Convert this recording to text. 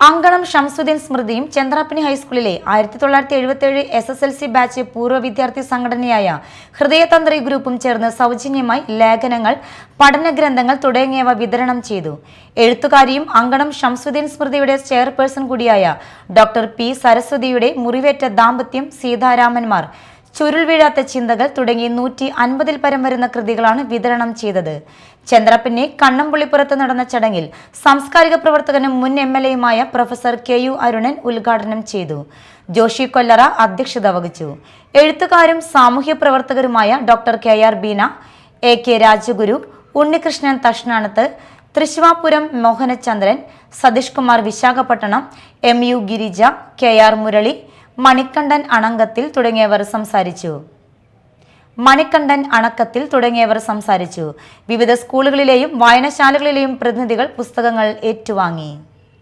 അങ്കണം ഷംസുദ്ദീൻ സ്മൃതിയും ചന്ദ്രാപ്പിനി ഹൈസ്കൂളിലെ 1977 SSLC batch പൂർവ്വ വിദ്യാർത്ഥി സംഘടനയായ ഹൃദയതന്ത്രി ഗ്രൂപ്പും ചേർന്ന് സൗജന്യമായി ലേഖനങ്ങൾ, പഠനഗ്രന്ഥങ്ങൾ തുടങ്ങിയവ വിതരണം ചെയ്തു. എഴുത്തുകാരിയും അങ്കണം ഷംസുദ്ദീൻ സ്മൃതിയുടെ ചെയർപേഴ്സൺ കൂടിയായ ഡോക്ടർ പി സരസ്വതിയുടെ മുറിവേറ്റ ദാമ്പത്യം, സീതാരാമന്മാർ, ചുരുൾ വീഴാത്ത ചിന്തകൾ തുടങ്ങി 150-ൽ പരം വരുന്ന കൃതികളാണ് വിതരണം ചെയ്തത്. ചന്ദ്രാപ്പിനി കണ്ണമ്പുള്ളിപ്പുറത്ത് നടന്ന ചടങ്ങിൽ സാംസ്കാരിക പ്രവർത്തകനും മുൻ MLAയുമായ പ്രൊഫസർ KU അരുണൻ ഉദ്ഘാടനം ചെയ്തു. ജോഷി കൊല്ലറ അധ്യക്ഷത വഹിച്ചു. എഴുത്തുകാരും സാമൂഹ്യ പ്രവർത്തകരുമായ doctor KR Beena, AK Rajaguru, Unnikrishnan Thashnanath, Thrissivapuram Mohanachandran, Satheesh Kumar Visakhapatnam, MU Girija, KR Murali, Manikandan അണങ്കത്തിൽ തുടങ്ങിയവർ സംസാരിച്ചു. വിവിധ സ്കൂളുകളിലെയും വായനശാലകളിലെയും പ്രതിനിധികൾ പുസ്തകങ്ങൾ ഏറ്റുവാങ്ങി.